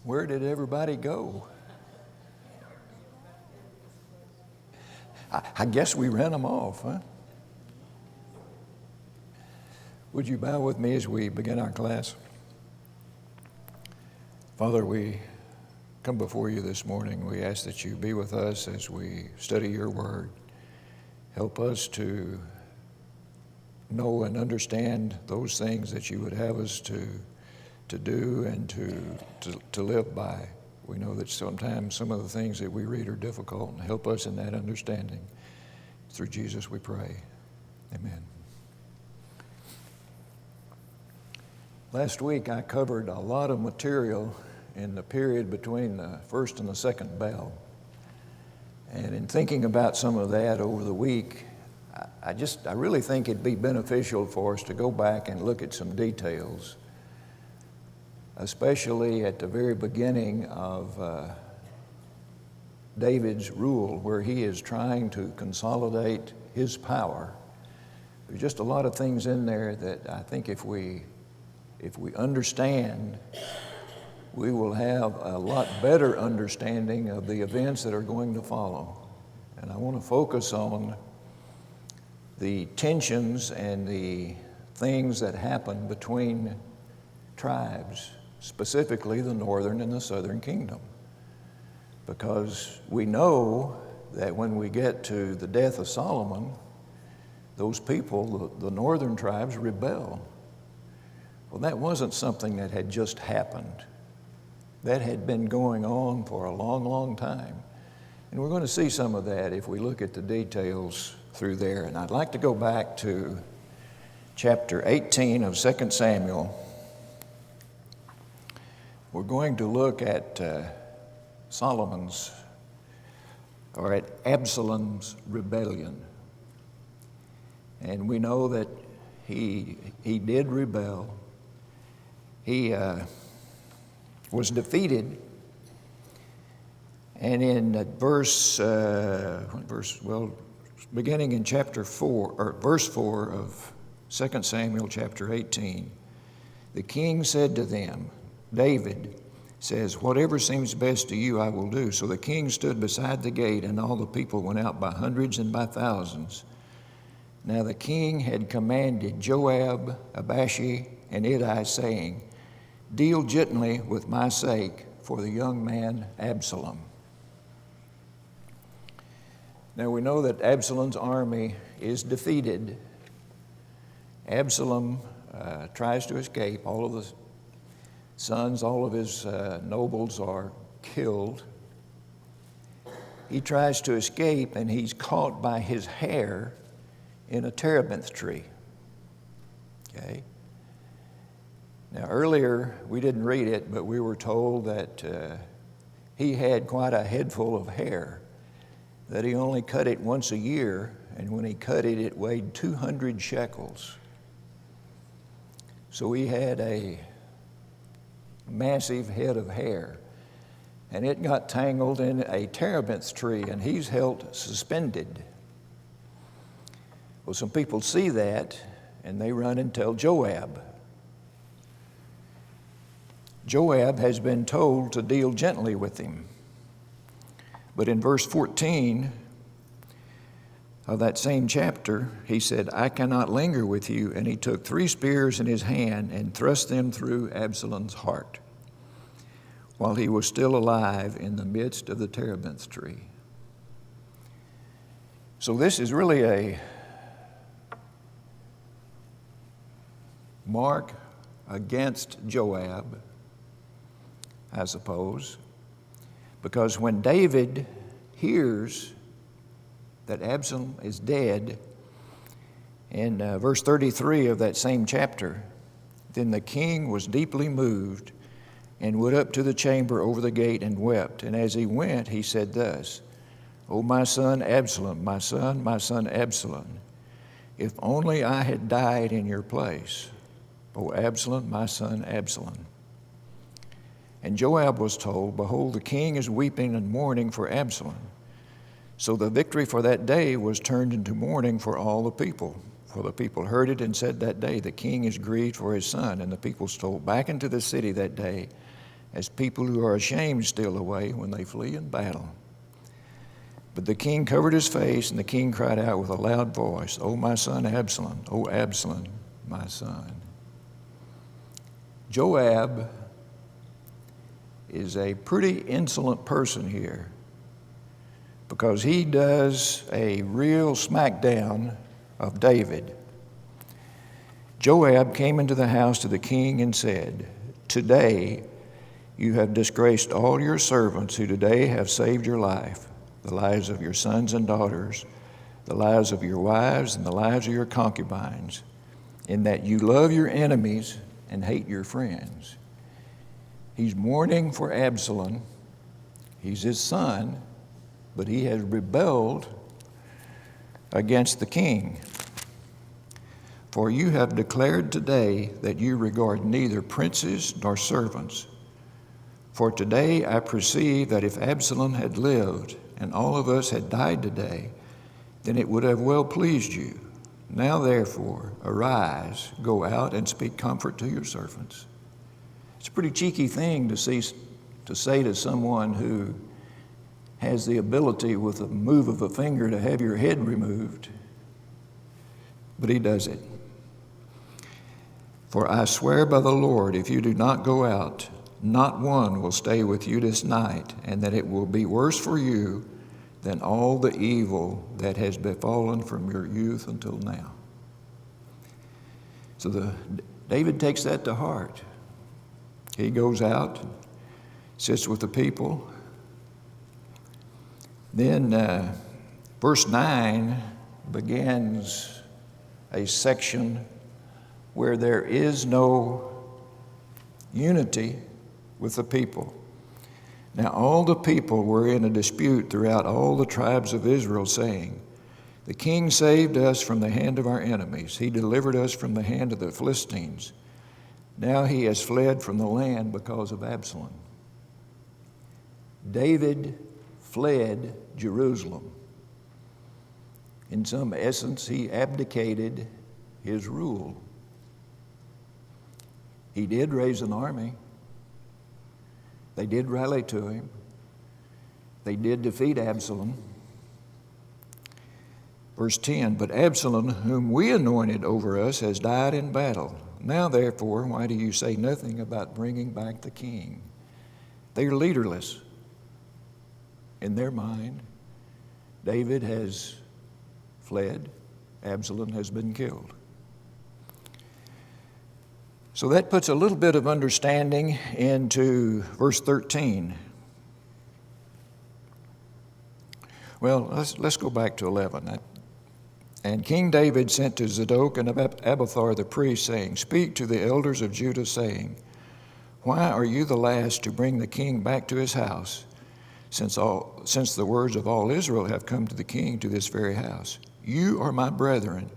Where did everybody go? I guess we ran them off, huh? Would you bow with me as we begin our class? Father, we come before you this morning. We ask that you be with us as we study your word. Help us to know and understand those things that you would have us to do and to live by. We know that sometimes some of the things that we read are difficult, and help us in that understanding. Through Jesus we pray. Amen. Last week I covered a lot of material in the period between the first and the second bell. And in thinking about some of that over the week, I really think it'd be beneficial for us to go back and look at some details, especially at the very beginning of David's rule, where he is trying to consolidate his power. There's just a lot of things in there that I think if we understand, we will have a lot better understanding of the events that are going to follow. And I want to focus on the tensions and the things that happen between tribes, specifically the northern and the southern kingdom. Because we know that when we get to the death of Solomon, those people, the northern tribes, rebel. Well, that wasn't something that had just happened. That had been going on for a long, long time. And we're going to see some of that if we look at the details through there. And I'd like to go back to chapter 18 of 2 Samuel. We're going to look at Absalom's rebellion. And we know that he did rebel. He was defeated. And in beginning in chapter 4, or verse 4 of 2 Samuel chapter 18, the king said to them, David says, whatever seems best to you, I will do. So the king stood beside the gate, and all the people went out by hundreds and by thousands. Now the king had commanded Joab, Abishi, and Ittai, saying, deal gently with my sake for the young man Absalom. Now we know that Absalom's army is defeated. Absalom tries to escape. All of the sons, all of his nobles are killed. He tries to escape, and he's caught by his hair in a terebinth tree. Okay. Now earlier, we didn't read it, but we were told that he had quite a head full of hair, that he only cut it once a year, and when he cut it, it weighed 200 shekels. So he had a massive head of hair, and it got tangled in a terebinth tree, and he's held suspended. Well, some people see that, and they run and tell Joab. Joab has been told to deal gently with him. But in verse 14 of that same chapter, he said, I cannot linger with you. And he took 3 spears in his hand and thrust them through Absalom's heart while he was still alive in the midst of the terebinth tree. So this is really a mark against Joab, I suppose, because when David hears that Absalom is dead, in verse 33 of that same chapter, then the king was deeply moved and went up to the chamber over the gate and wept. And as he went, he said thus, O my son Absalom, my son Absalom, if only I had died in your place. O Absalom, my son Absalom. And Joab was told, behold, the king is weeping and mourning for Absalom. So the victory for that day was turned into mourning for all the people. For the people heard it and said that day, the king is grieved for his son. And the people stole back into the city that day as people who are ashamed steal away when they flee in battle. But the king covered his face, and the king cried out with a loud voice, O my son Absalom, O Absalom, my son. Joab is a pretty insolent person here because he does a real smackdown of David. Joab came into the house to the king and said, Today you have disgraced all your servants who today have saved your life, the lives of your sons and daughters, the lives of your wives, and the lives of your concubines, in that you love your enemies and hate your friends. He's mourning for Absalom. He's his son, but he has rebelled against the king. For you have declared today that you regard neither princes nor servants. For today I perceive that if Absalom had lived and all of us had died today, then it would have well pleased you. Now therefore, arise, go out and speak comfort to your servants. It's a pretty cheeky thing to say to someone who has the ability with a move of a finger to have your head removed, but he does it. For I swear by the Lord, if you do not go out, not one will stay with you this night, and that it will be worse for you than all the evil that has befallen from your youth until now. So David takes that to heart. He goes out, sits with the people. Then verse 9 begins a section where there is no unity with the people. Now all the people were in a dispute throughout all the tribes of Israel, saying, The king saved us from the hand of our enemies. He delivered us from the hand of the Philistines. Now he has fled from the land because of Absalom. David fled Jerusalem. In some essence, he abdicated his rule. He did raise an army. They did rally to him. They did defeat Absalom. Verse 10, But Absalom, whom we anointed over us, has died in battle. Now therefore, why do you say nothing about bringing back the king? They are leaderless. In their mind, David has fled. Absalom has been killed. So that puts a little bit of understanding into verse 13. Well, let's go back to 11. And King David sent to Zadok and Abiathar the priest, saying, Speak to the elders of Judah, saying, Why are you the last to bring the king back to his house, since the words of all Israel have come to the king to this very house? You are my brethren,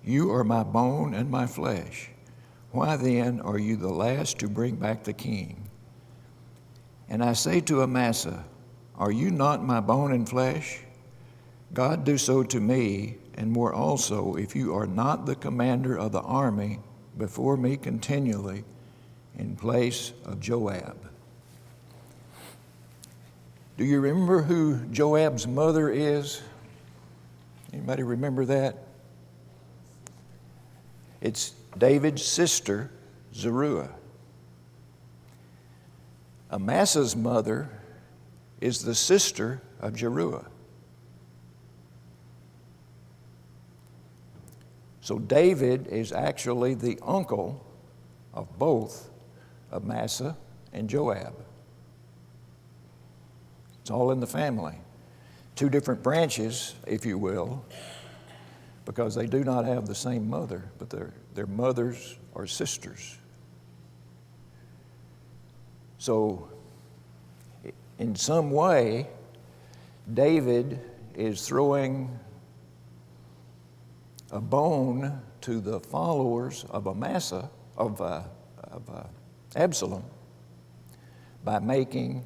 you are my bone and my flesh. Why then are you the last to bring back the king? And I say to Amasa, Are you not my bone and flesh? God do so to me, and more also, if you are not the commander of the army before me continually in place of Joab. Do you remember who Joab's mother is? Anybody remember that? It's David's sister, Zeruiah. Amasa's mother is the sister of Zeruiah. So David is actually the uncle of both Amasa and Joab. It's all in the family. Two different branches, if you will, because they do not have the same mother, but their mothers are sisters. So in some way, David is throwing a bone to the followers of Absalom by making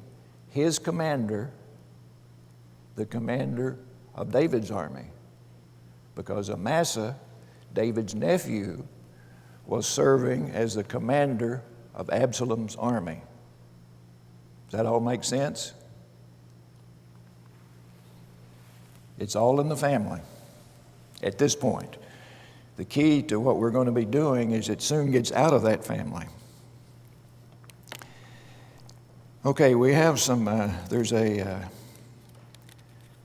his commander the commander of David's army, because Amasa, David's nephew, was serving as the commander of Absalom's army. that all make sense? It's all in the family at this point. The key to what we're going to be doing is it soon gets out of that family. Okay, we have there's a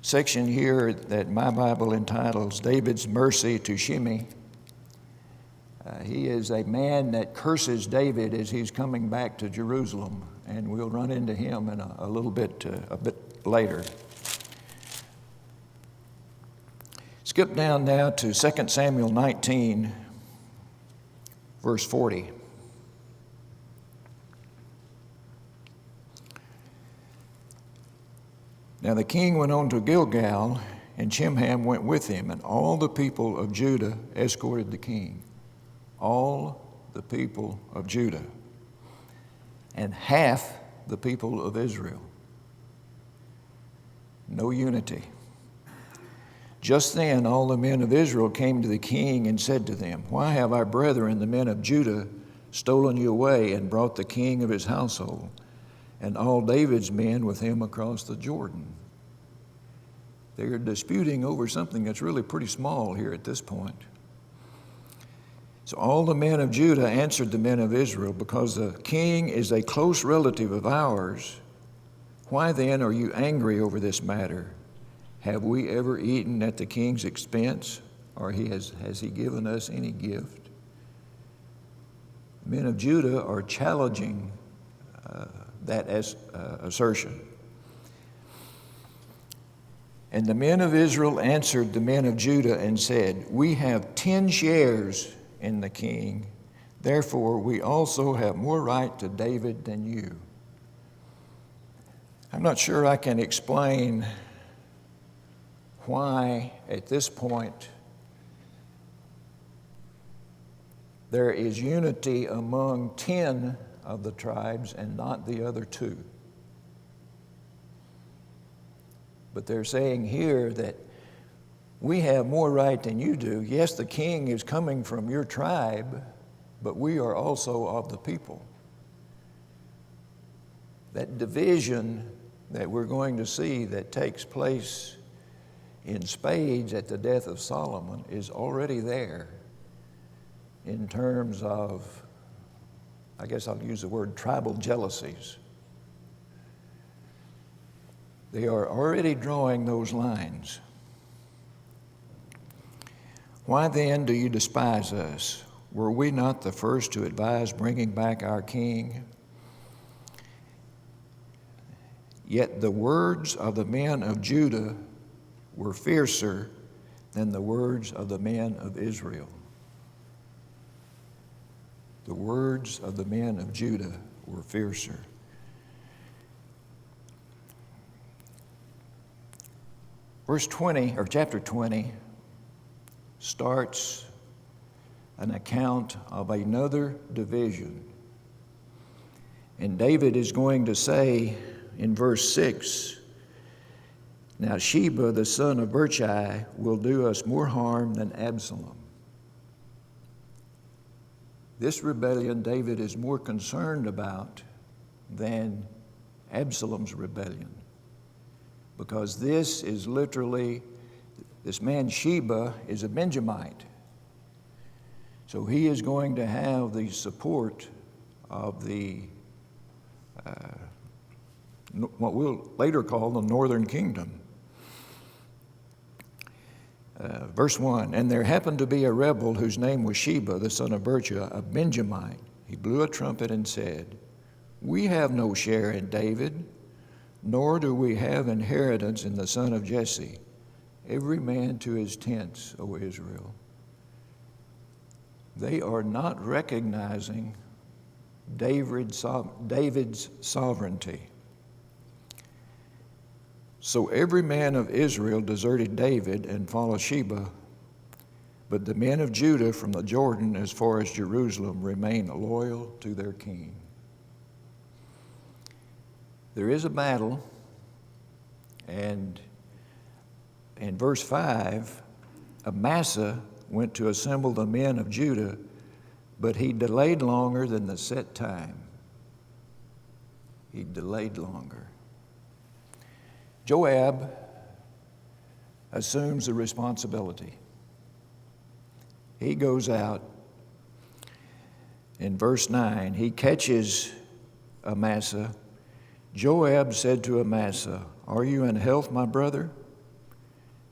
section here that my Bible entitles David's Mercy to Shimei. He is a man that curses David as he's coming back to Jerusalem, and we'll run into him in a bit later. Skip down now to 2 Samuel 19, verse 40. Now the king went on to Gilgal, and Chimham went with him, and all the people of Judah escorted the king. All the people of Judah, and half the people of Israel. No unity. Just then all the men of Israel came to the king and said to them, "Why have our brethren, the men of Judah, stolen you away and brought the king of his household and all David's men with him across the Jordan?" They are disputing over something that's really pretty small here at this point. So all the men of Judah answered the men of Israel, "Because the king is a close relative of ours, why then are you angry over this matter? Have we ever eaten at the king's expense, or has he given us any gift?" Men of Judah are challenging that assertion. And the men of Israel answered the men of Judah and said, "We have 10 shares in the king, therefore we also have more right to David than you." I'm not sure I can explain why at this point there is unity among 10 of the tribes and not the other 2. But they're saying here that we have more right than you do. Yes, the king is coming from your tribe, but we are also of the people. That division that we're going to see that takes place in spades at the death of Solomon is already there in terms of, I guess I'll use the word tribal jealousies. They are already drawing those lines. "Why then do you despise us? Were we not the first to advise bringing back our king? Yet the words of the men of Judah were fiercer than the words of the men of Israel." The words of the men of Judah were fiercer. Verse 20, or chapter 20, starts an account of another division. And David is going to say in verse 6, "Now Sheba, the son of Birchai, will do us more harm than Absalom." This rebellion David is more concerned about than Absalom's rebellion, because this is literally, this man Sheba is a Benjamite. So he is going to have the support of the what we'll later call the northern kingdom. Verse 1, "And there happened to be a rebel whose name was Sheba, the son of Birchai, a Benjamite. He blew a trumpet and said, 'We have no share in David, nor do we have inheritance in the son of Jesse. Every man to his tents, O Israel.'" They are not recognizing David's sovereignty. "So every man of Israel deserted David and followed Sheba, but the men of Judah from the Jordan as far as Jerusalem remained loyal to their king." There is a battle, and in verse 5, Amasa went to assemble the men of Judah, but he delayed longer than the set time. He delayed longer. Joab assumes the responsibility. He goes out. In verse 9, he catches Amasa. Joab said to Amasa, "Are you in health, my brother?"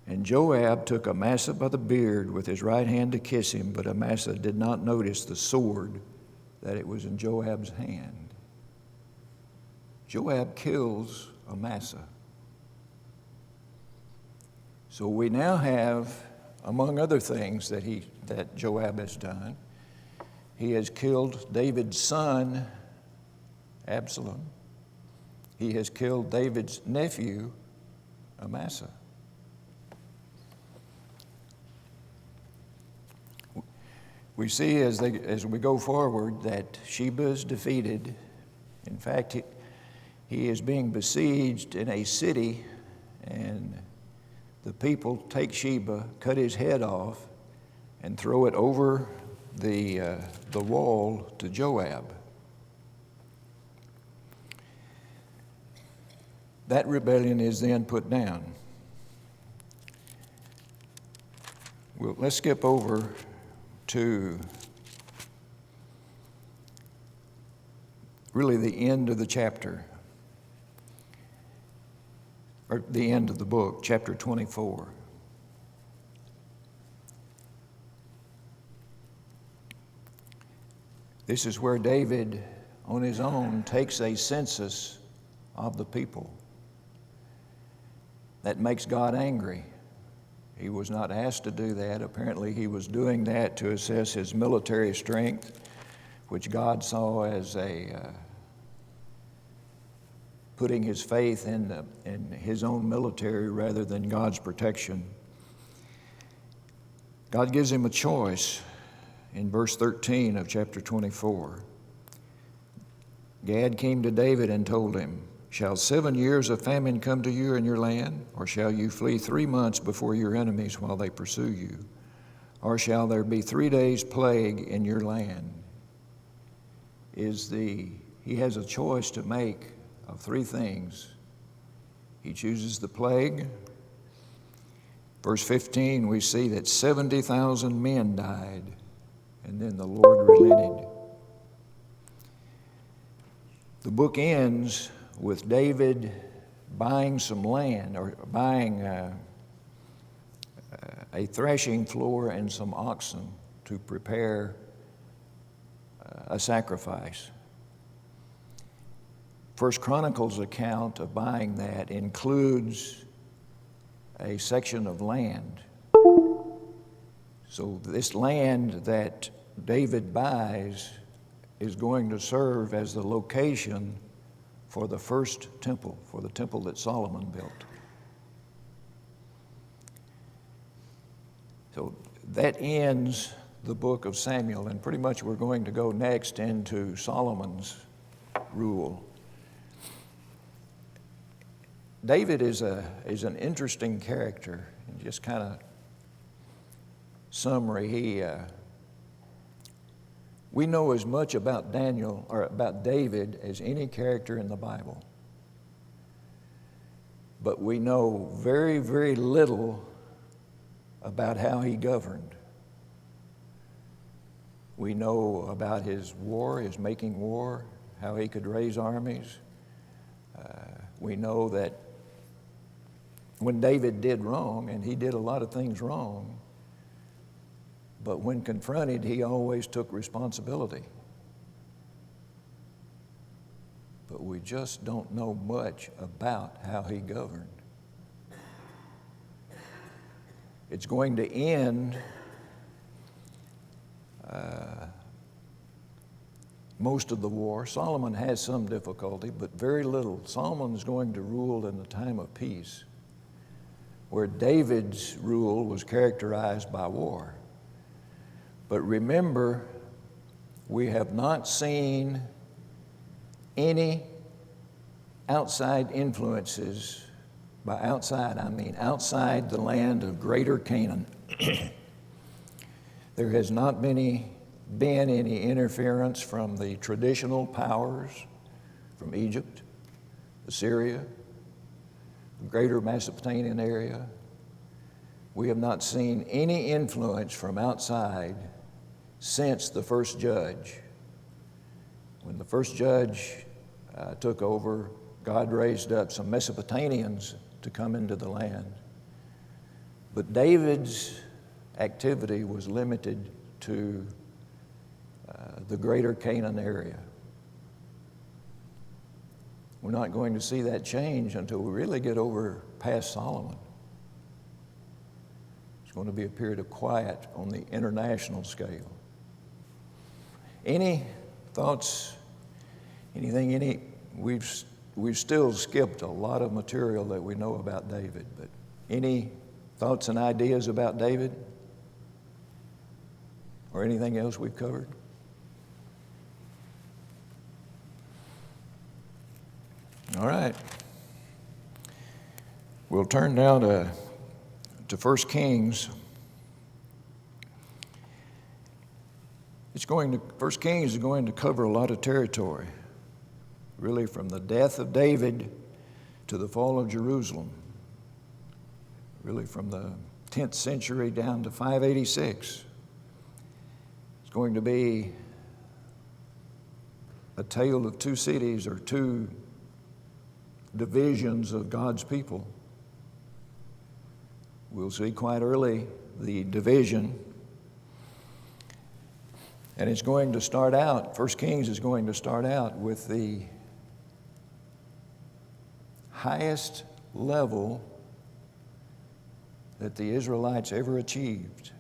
And Joab took Amasa by the beard with his right hand to kiss him, but Amasa did not notice the sword, that it was in Joab's hand. Joab kills Amasa. So we now have, among other things that Joab has done, he has killed David's son, Absalom. He has killed David's nephew, Amasa. We see as we go forward that Sheba is defeated. In fact, he is being besieged in a city, and the people take Sheba, cut his head off, and throw it over the wall to Joab. That rebellion is then put down. Well, let's skip over to really the end of the chapter, or the end of the book, chapter 24. This is where David, on his own, takes a census of the people. That makes God angry. He was not asked to do that. Apparently, he was doing that to assess his military strength, which God saw as putting his faith in his own military rather than God's protection. God gives him a choice in verse 13 of chapter 24. Gad came to David and told him, "Shall 7 years of famine come to you in your land? Or shall you flee 3 months before your enemies while they pursue you? Or shall there be 3 days' plague in your land?" He has a choice to make of 3 things. He chooses the plague. Verse 15, we see that 70,000 men died, and then the Lord relented. The book ends with David buying some land, or buying a threshing floor and some oxen to prepare a sacrifice. First Chronicles account of buying that includes a section of land. So this land that David buys is going to serve as the location for the first temple, for the temple that Solomon built. So that ends the book of Samuel, and pretty much we're going to go next into Solomon's rule. David is an interesting character. In just kind of summary, we know as much about David as any character in the Bible. But we know very, very little about how he governed. We know about his war, his making war, how he could raise armies. We know that when David did wrong, and he did a lot of things wrong, but when confronted, he always took responsibility. But we just don't know much about how he governed. It's going to end most of the war. Solomon has some difficulty, but very little. Solomon is going to rule in the time of peace, where David's rule was characterized by war. But remember, we have not seen any outside influences. By outside, I mean outside the land of Greater Canaan. There has not been any interference from the traditional powers, from Egypt, Assyria, the greater Mesopotamian area. We have not seen any influence from outside since the first judge. When the first judge took over, God raised up some Mesopotamians to come into the land. But David's activity was limited to the greater Canaan area. We're not going to see that change until we really get over past Solomon. It's going to be a period of quiet on the international scale. Any thoughts? We've still skipped a lot of material that we know about David, but any thoughts and ideas about David? Or anything else we've covered? All right. We'll turn now to 1 Kings. 1 Kings is going to cover a lot of territory, really from the death of David to the fall of Jerusalem, really from the 10th century down to 586. It's going to be a tale of two cities or two divisions of God's people. We'll see quite early the division. And it's going to start out, 1 Kings is going to start out with the highest level that the Israelites ever achieved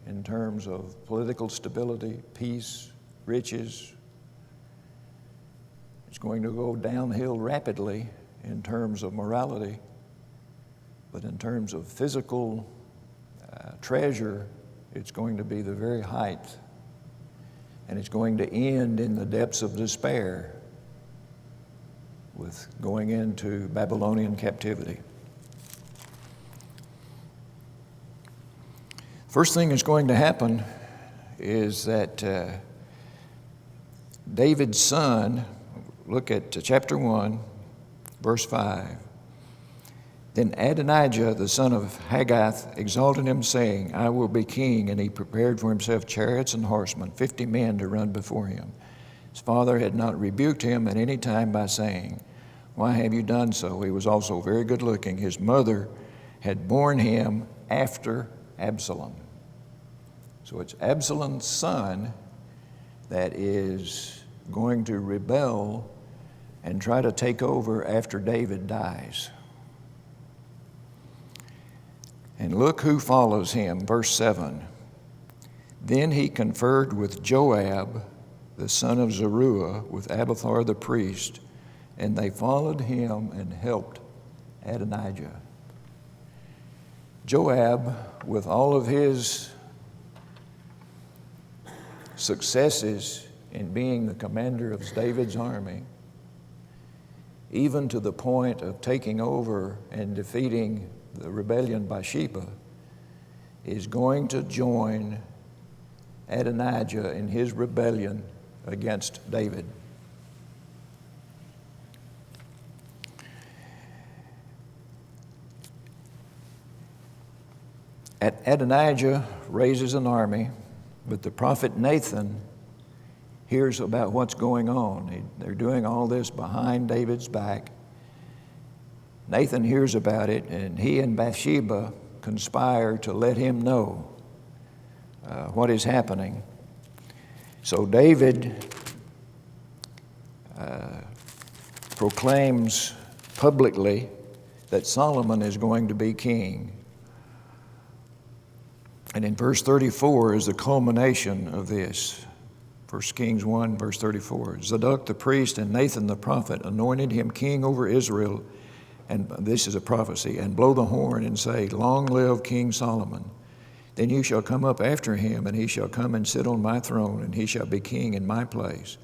in terms of political stability, peace, riches. It's going to go downhill rapidly in terms of morality, but in terms of physical treasure, it's going to be the very height. And it's going to end in the depths of despair with going into Babylonian captivity. First thing that's going to happen is that David's son, look at chapter 1, verse 5. Then Adonijah, the son of Haggith, exalted him, saying, I will be king. And he prepared for himself chariots and horsemen, 50 men to run before him. His father had not rebuked him at any time by saying, Why have you done so? He was also very good looking. His mother had borne him after Absalom. So it's Absalom's son that is going to rebel and try to take over after David dies. And look who follows him, verse 7. Then he conferred with Joab, the son of Zeruiah, with Abiathar the priest, and they followed him and helped Adonijah. Joab, with all of his successes in being the commander of David's army, even to the point of taking over and defeating the rebellion by Sheba, is going to join Adonijah in his rebellion against David. Adonijah raises an army, but the prophet Nathan hears about what's going on. They're doing all this behind David's back. Nathan hears about it, and he and Bathsheba conspire to let him know what is happening. So David proclaims publicly that Solomon is going to be king. And in verse 34 is the culmination of this. 1 Kings 1, verse 34. Zadok the priest and Nathan the prophet anointed him king over Israel, and this is a prophecy, and blow the horn and say, Long live King Solomon. Then you shall come up after him, and he shall come and sit on my throne, and he shall be king in my place.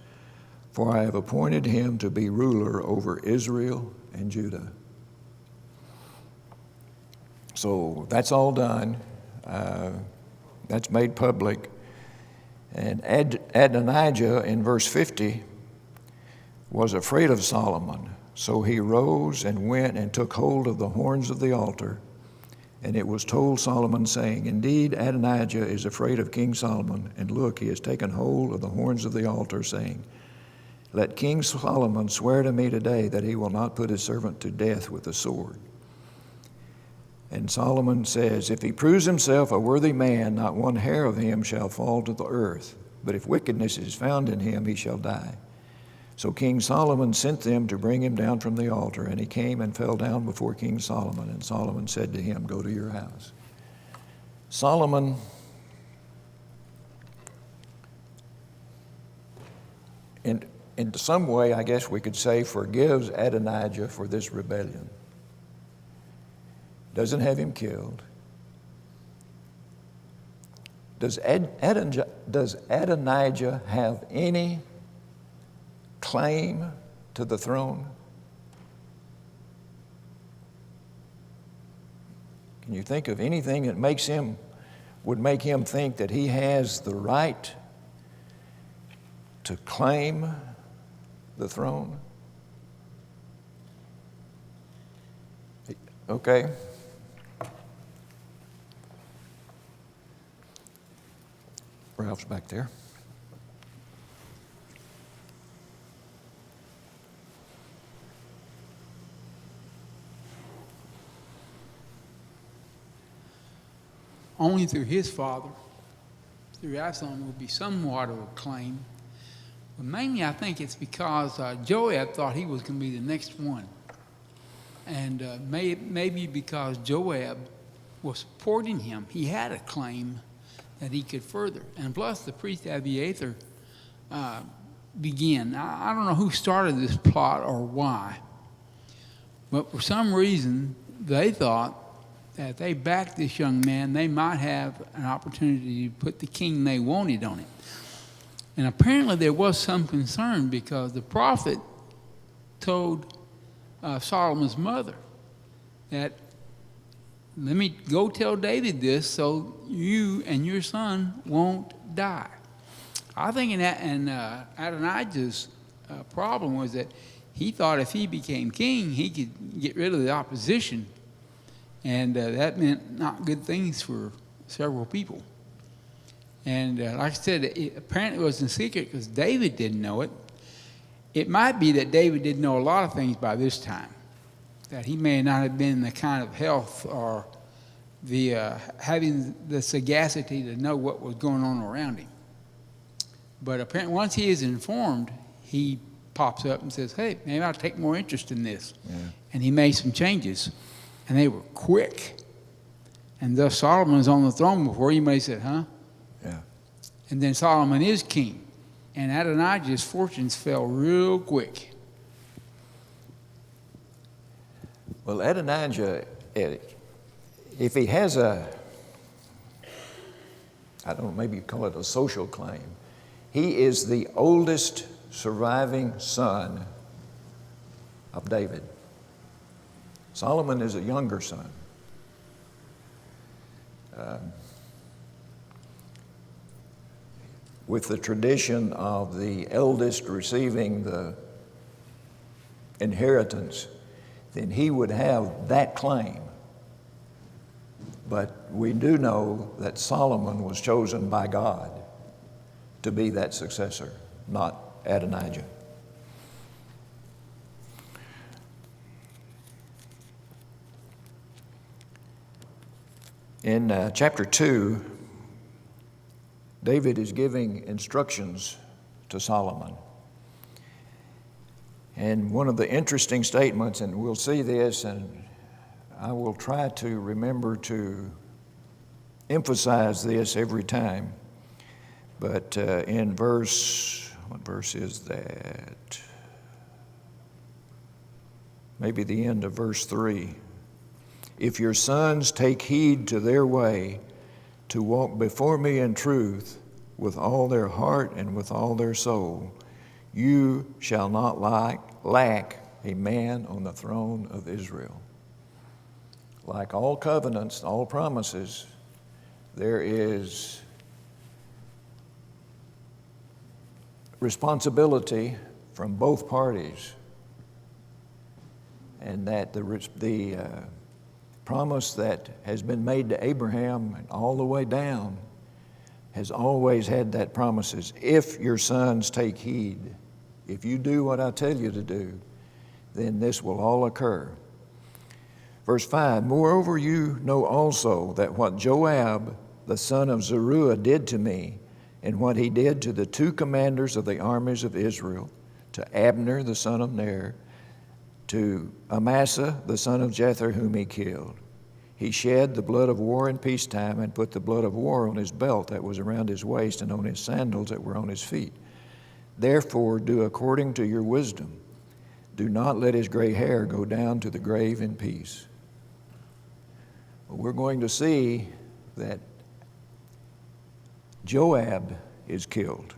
For I have appointed him to be ruler over Israel and Judah. So that's all done. That's made public. And Adonijah in verse 50 was afraid of Solomon, So he rose and went and took hold of the horns of the altar. And it was told Solomon, saying, Indeed, Adonijah is afraid of King Solomon, and look, he has taken hold of the horns of the altar, saying, Let King Solomon swear to me today that he will not put his servant to death with the sword. And Solomon says, If he proves himself a worthy man, not one hair of him shall fall to the earth. But if wickedness is found in him, he shall die. So King Solomon sent them to bring him down from the altar, and he came and fell down before King Solomon. And Solomon said to him, Go to your house. Solomon in some way, I guess we could say, forgives Adonijah for this rebellion. Doesn't have him killed. Does Adonijah have any claim to the throne? Can you think of anything that would make him think that he has the right to claim the throne? Okay. Ralph's back there. Only through his father, through Absalom, will be somewhat of a claim. But mainly I think it's because Joab thought he was going to be the next one. And maybe because Joab was supporting him, he had a claim that he could further. And plus the priest Abiathar began. I don't know who started this plot or why, but for some reason they thought that if they backed this young man, they might have an opportunity to put the king they wanted on it. And apparently there was some concern because the prophet told Solomon's mother that, let me go tell David this so you and your son won't die. I think Adonijah's problem was that he thought if he became king, he could get rid of the opposition. And that meant not good things for several people. And like I said, apparently it was in secret because David didn't know it. It might be that David didn't know a lot of things by this time, that he may not have been in the kind of health or the having the sagacity to know what was going on around him. But apparently once he is informed, he pops up and says, hey, maybe I'll take more interest in this. Yeah. And he made some changes. And they were quick. And thus Solomon was on the throne before you may said, huh? Yeah. And then Solomon is king. And Adonijah's fortunes fell real quick. Well, Adonijah, if he has I don't know, maybe you call it a social claim, he is the oldest surviving son of David. Solomon is a younger son. With the tradition of the eldest receiving the inheritance, then he would have that claim. But we do know that Solomon was chosen by God to be that successor, not Adonijah. In chapter 2, David is giving instructions to Solomon. And one of the interesting statements, and we'll see this, and I will try to remember to emphasize this every time, but in what verse is that? Maybe the end of verse 3. If your sons take heed to their way, to walk before me in truth with all their heart and with all their soul, you shall not lack a man on the throne of Israel. Like all covenants, all promises, there is responsibility from both parties and that the promise that has been made to Abraham and all the way down has always had that promises. If your sons take heed, if you do what I tell you to do, then this will all occur. Verse 5, moreover you know also that what Joab the son of Zeruiah did to me, and what he did to the two commanders of the armies of Israel, to Abner the son of Ner, to Amasa the son of Jether whom he killed. He shed the blood of war in peacetime, and put the blood of war on his belt that was around his waist, and on his sandals that were on his feet. Therefore do according to your wisdom. Do not let his gray hair go down to the grave in peace. Well, we're going to see that Joab is killed.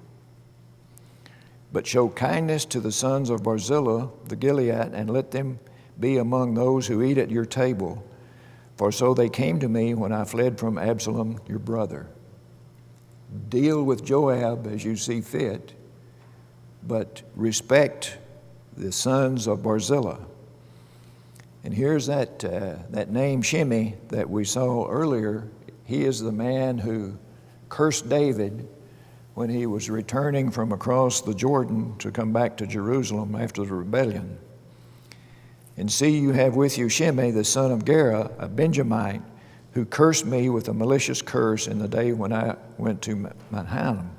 But show kindness to the sons of Barzillai the Gilead, and let them be among those who eat at your table. For so they came to me when I fled from Absalom your brother. Deal with Joab as you see fit, but respect the sons of Barzillai. And here's that name Shimei that we saw earlier. He is the man who cursed David when he was returning from across the Jordan to come back to Jerusalem after the rebellion. And see, you have with you Shimei, the son of Gera, a Benjamite, who cursed me with a malicious curse in the day when I went to Mahanaim.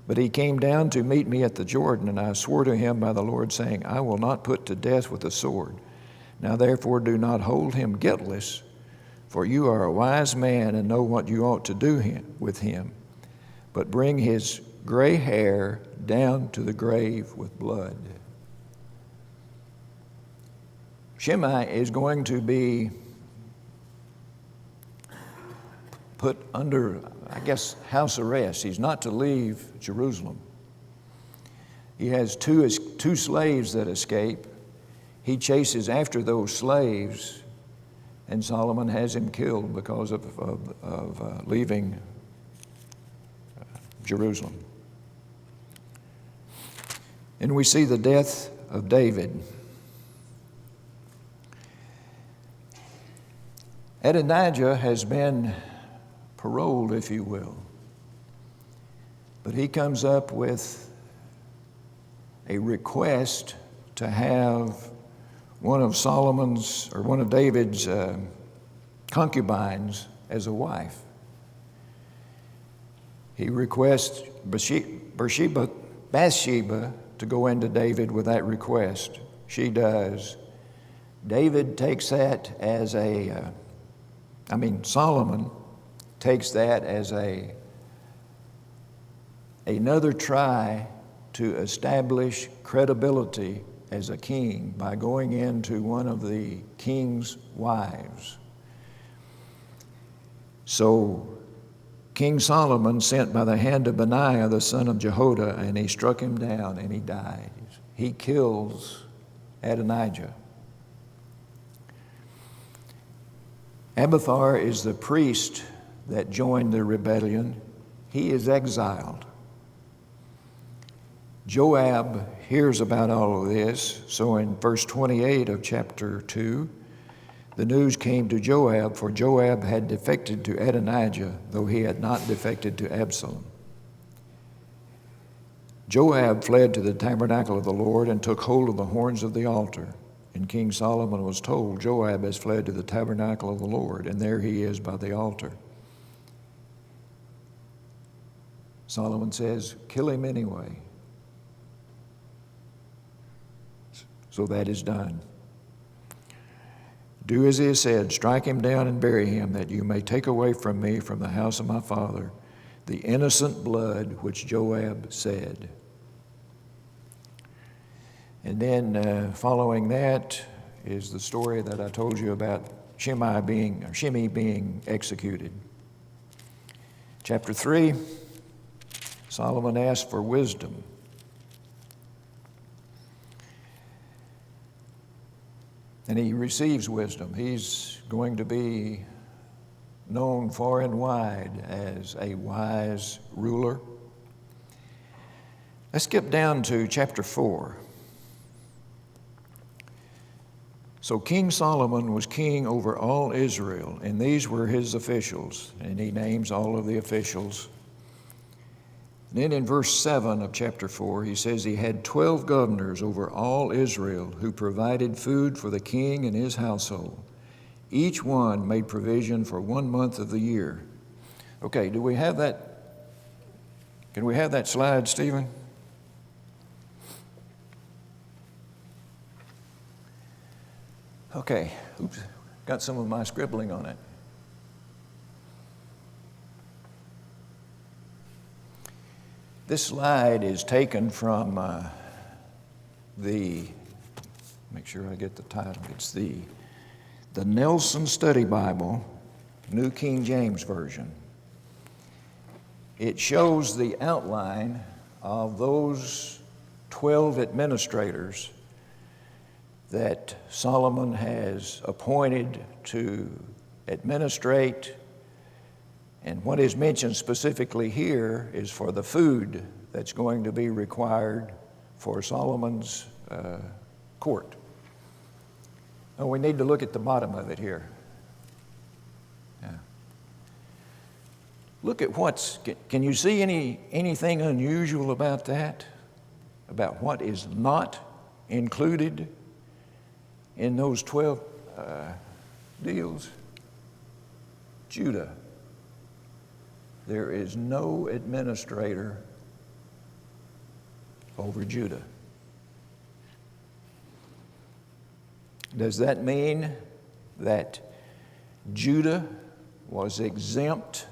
But he came down to meet me at the Jordan, and I swore to him by the Lord, saying, I will not put to death with the sword. Now therefore do not hold him guiltless, for you are a wise man and know what you ought to do with him. But bring his gray hair down to the grave with blood. Shimei is going to be put under, I guess, house arrest. He's not to leave Jerusalem. He has two slaves that escape. He chases after those slaves, and Solomon has him killed because of leaving Jerusalem. And we see the death of David. Adonijah has been paroled, if you will, but he comes up with a request to have one of David's concubines as a wife. He requests Bathsheba to go into David with that request. She does. David takes that as Solomon takes that as another try to establish credibility as a king by going into one of the king's wives. So King Solomon sent by the hand of Benaiah the son of Jehoiada, and he struck him down and he died. He kills Adonijah. Abiathar is the priest that joined the rebellion. He is exiled. Joab hears about all of this, so in verse 28 of chapter 2, the news came to Joab, for Joab had defected to Adonijah, though he had not defected to Absalom. Joab fled to the tabernacle of the Lord and took hold of the horns of the altar. And King Solomon was told, Joab has fled to the tabernacle of the Lord, and there he is by the altar. Solomon says, kill him anyway. So that is done. Do as he has said, strike him down and bury him, that you may take away from me, from the house of my father, the innocent blood which Joab said. And then following that is the story that I told you about Shimei being executed. Chapter 3, Solomon asked for wisdom. And he receives wisdom. He's going to be known far and wide as a wise ruler. Let's skip down to chapter 4. So King Solomon was king over all Israel, and these were his officials, and he names all of the officials. And then in verse 7 of chapter 4, he says he had 12 governors over all Israel who provided food for the king and his household. Each one made provision for 1 month of the year. Okay, do we have that? Can we have that slide, Stephen? Okay, oops, got some of my scribbling on it. This slide is taken from make sure I get the title, it's the Nelson Study Bible, New King James Version. It shows the outline of those 12 administrators that Solomon has appointed to administrate, and what is mentioned specifically here is for the food that's going to be required for Solomon's court. Oh, we need to look at the bottom of it here. Yeah. Look at can you see anything unusual about that? About what is not included in those 12 deals? Judah. There is no administrator over Judah. Does that mean that Judah was exempt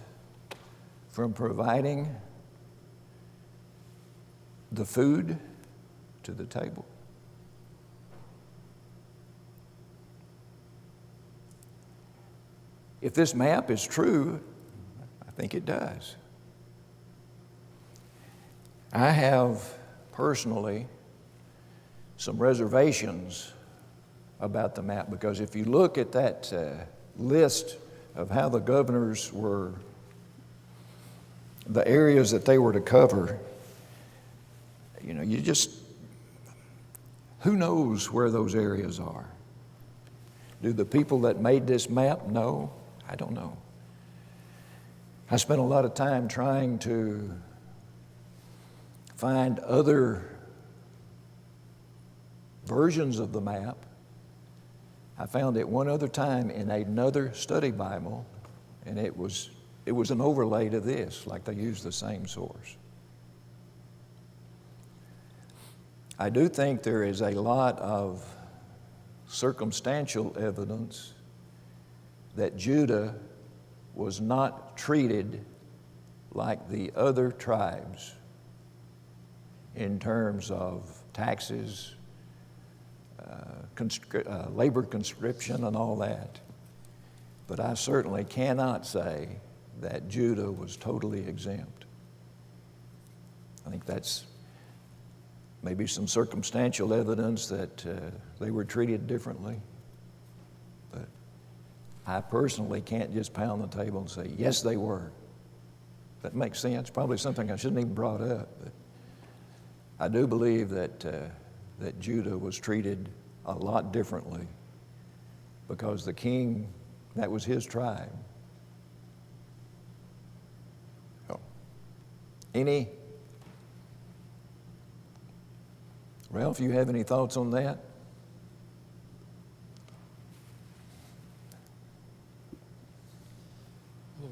from providing the food to the table? If this map is true, I think it does. I have personally some reservations about the map, because if you look at that list of how the governors were, the areas that they were to cover, who knows where those areas are? Do the people that made this map know? I don't know. I spent a lot of time trying to find other versions of the map. I found it one other time in another study Bible, and it was an overlay to this, like they used the same source. I do think there is a lot of circumstantial evidence that Judah was not treated like the other tribes in terms of taxes, labor conscription and all that. But I certainly cannot say that Judah was totally exempt. I think that's maybe some circumstantial evidence that they were treated differently. But I personally can't just pound the table and say, yes, they were. That makes sense. Probably something I shouldn't even brought up. But I do believe that Judah was treated a lot differently because the king, that was his tribe. So, Ralph, you have any thoughts on that?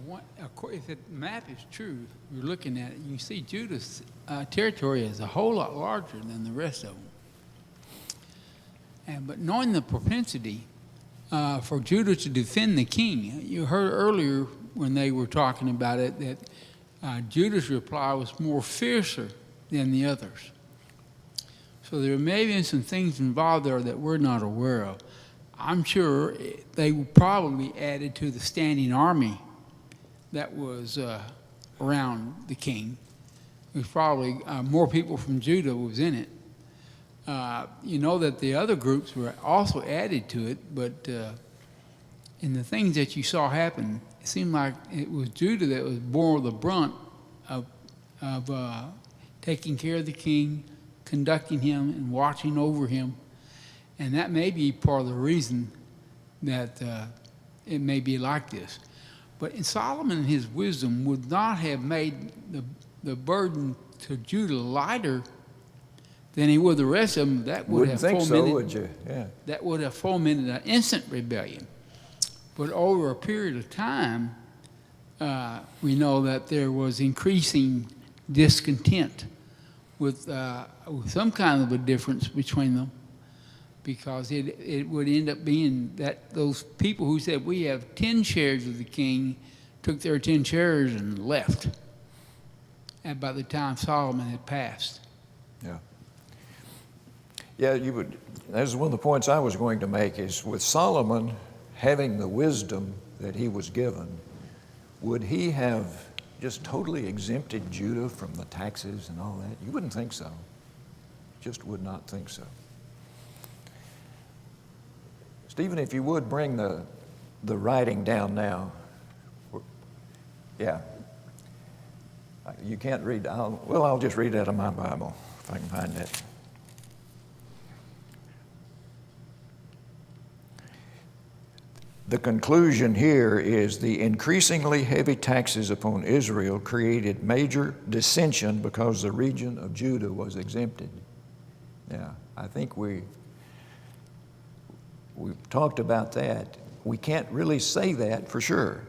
Well, if the map is true, you're looking at it, you see Judah's territory is a whole lot larger than the rest of them. But knowing the propensity for Judah to defend the king, you heard earlier when they were talking about it that Judah's reply was more fiercer than the others. So there may have been some things involved there that we're not aware of. I'm sure they probably added to the standing army that was around the king. There's probably more people from Judah was in it. You know that the other groups were also added to it, but in the things that you saw happen, it seemed like it was Judah that was bore the brunt of taking care of the king, conducting him and watching over him. And that may be part of the reason that it may be like this. But Solomon, in his wisdom, would not have made the burden to Judah lighter than he would the rest of them. That would Wouldn't have think so, fomented, would you? Yeah. that would have fomented an instant rebellion. But over a period of time, we know that there was increasing discontent with some kind of a difference between them, because it would end up being that those people who said, we have 10 shares of the king, took their 10 shares and left. And by the time Solomon had passed. Yeah. Yeah, you would. That's one of the points I was going to make, is with Solomon having the wisdom that he was given, would he have just totally exempted Judah from the taxes and all that? You wouldn't think so. Just would not think so. Stephen, if you would bring the writing down now. Yeah. You can't read. I'll just read out of my Bible if I can find it. The conclusion here is the increasingly heavy taxes upon Israel created major dissension because the region of Judah was exempted. Now, I think we've talked about that. We can't really say that for sure.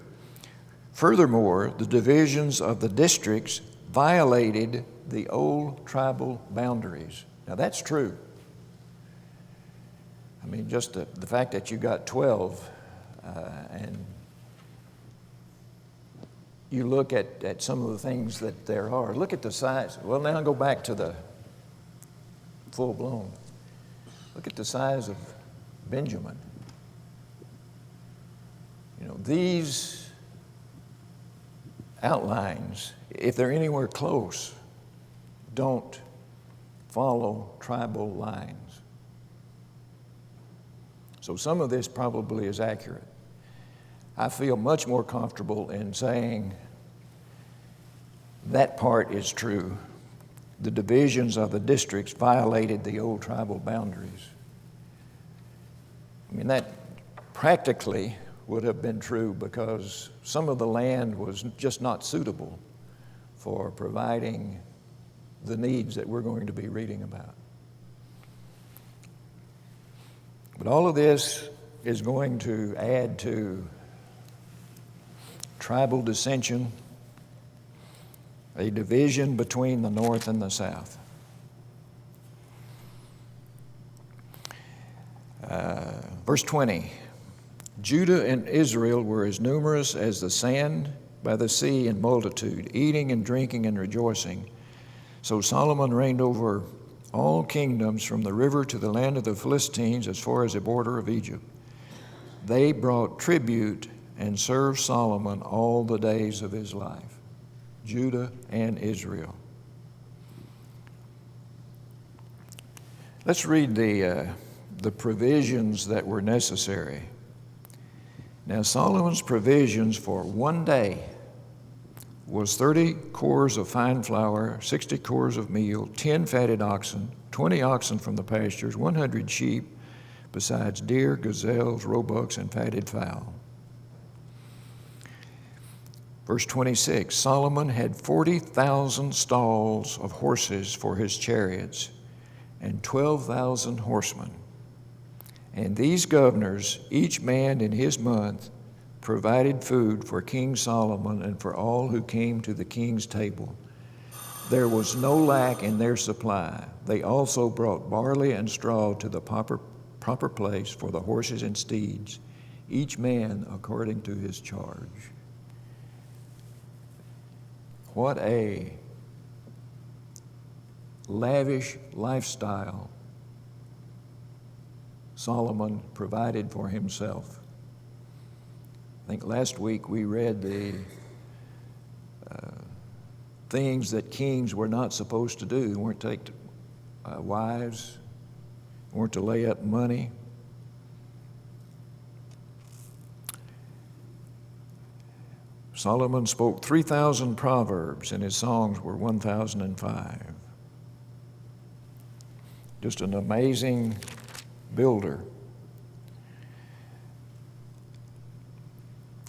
Furthermore, the divisions of the districts violated the old tribal boundaries. Now, that's true. I mean, just the fact that you got 12, and you look at some of the things that there are. Look at the size. Well, now go back to the full-blown. Look at the size of Benjamin. You know, these outlines, if they're anywhere close, don't follow tribal lines. So some of this probably is accurate. I feel much more comfortable in saying that part is true. The divisions of the districts violated the old tribal boundaries. I mean, that practically would have been true because some of the land was just not suitable for providing the needs that we're going to be reading about. But all of this is going to add to tribal dissension, a division between the north and the south. Verse 20, Judah and Israel were as numerous as the sand by the sea in multitude, eating and drinking and rejoicing. So Solomon reigned over all kingdoms from the river to the land of the Philistines as far as the border of Egypt. They brought tribute and served Solomon all the days of his life, Judah and Israel. Let's read the provisions that were necessary. Now, Solomon's provisions for one day was 30 cores of fine flour, 60 cores of meal, 10 fatted oxen, 20 oxen from the pastures, 100 sheep, besides deer, gazelles, roebucks, and fatted fowl. Verse 26, Solomon had 40,000 stalls of horses for his chariots and 12,000 horsemen. And these governors, each man in his month, provided food for King Solomon and for all who came to the king's table. There was no lack in their supply. They also brought barley and straw to the proper place for the horses and steeds, each man according to his charge. What a lavish lifestyle Solomon provided for himself. I think last week we read the things that kings were not supposed to do. They weren't to take wives, weren't to lay up money. Solomon spoke 3,000 proverbs, and his songs were 1,005. Just an amazing builder.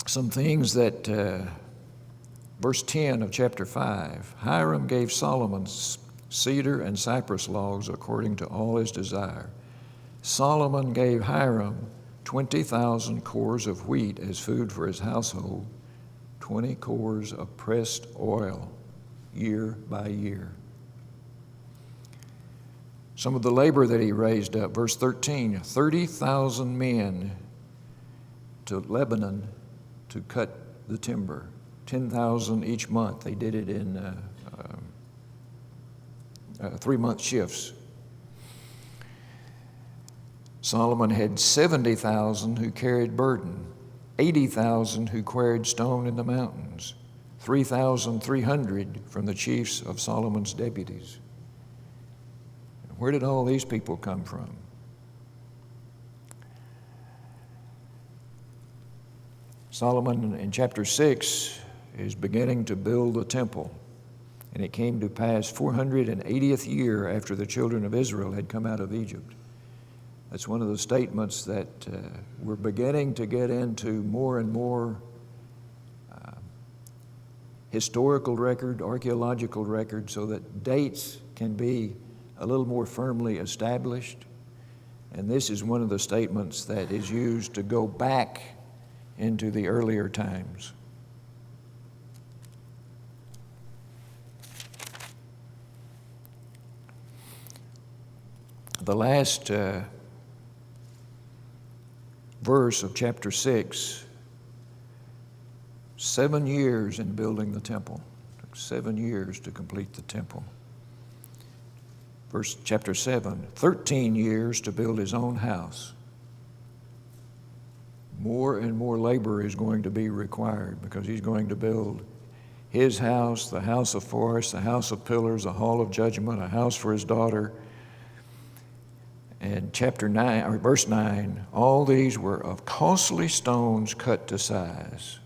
Some things that, verse 10 of chapter 5, Hiram gave Solomon cedar and cypress logs according to all his desire. Solomon gave Hiram 20,000 cores of wheat as food for his household, 20 cores of pressed oil year by year. Some of the labor that he raised up, verse 13, 30,000 men to Lebanon to cut the timber, 10,000 each month. They did it in 3-month shifts. Solomon had 70,000 who carried burden, 80,000 who quarried stone in the mountains, 3,300 from the chiefs of Solomon's deputies. Where did all these people come from? Solomon in chapter 6 is beginning to build the temple. And it came to pass 480th year after the children of Israel had come out of Egypt. That's one of the statements that we're beginning to get into more and more historical record, archaeological record, so that dates can be a little more firmly established. And this is one of the statements that is used to go back into the earlier times. The last verse of chapter 6, 7 years in building the temple. It took 7 years to complete the temple. Verse chapter 7, 13 years to build his own house. More and more labor is going to be required because he's going to build his house, the house of forest, the house of pillars, a hall of judgment, a house for his daughter. And chapter 9, or verse 9, all these were of costly stones cut to size.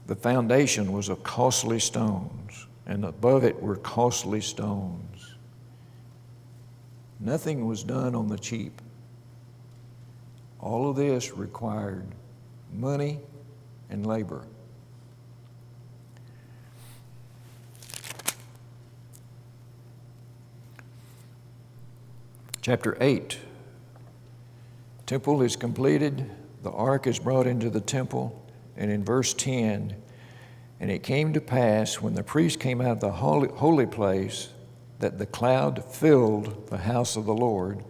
The foundation was of costly stones, and above it were costly stones. Nothing was done on the cheap. All of this required money and labor. Chapter 8, temple is completed, the ark is brought into the temple, and in verse 10, and it came to pass when the priest came out of the holy place that the cloud filled the house of the Lord,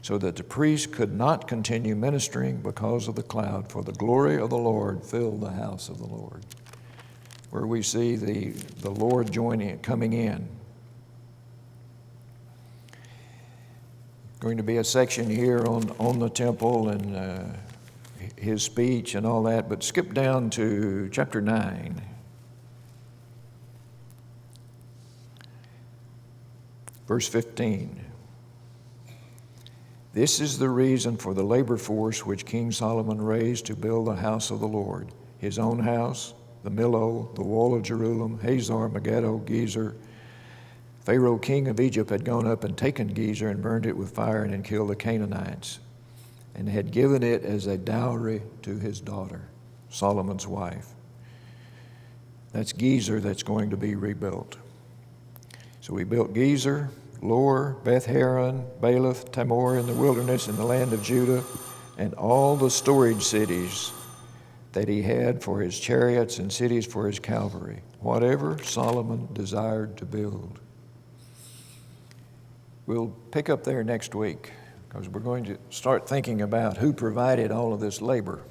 so that the priest could not continue ministering because of the cloud, for the glory of the Lord filled the house of the Lord. Where we see the Lord coming in. Going to be a section here on the temple and his speech and all that, but skip down to chapter 9. Verse 15. This is the reason for the labor force which King Solomon raised to build the house of the Lord, his own house, the Millo, the wall of Jerusalem, Hazar, Megiddo, Gezer. Pharaoh, king of Egypt, had gone up and taken Gezer and burned it with fire and had killed the Canaanites and had given it as a dowry to his daughter, Solomon's wife. That's Gezer that's going to be rebuilt. So we built Gezer, Lor, Beth-Haran, Baalath, Tamor in the wilderness in the land of Judah, and all the storage cities that he had for his chariots and cities for his cavalry, whatever Solomon desired to build. We'll pick up there next week because we're going to start thinking about who provided all of this labor.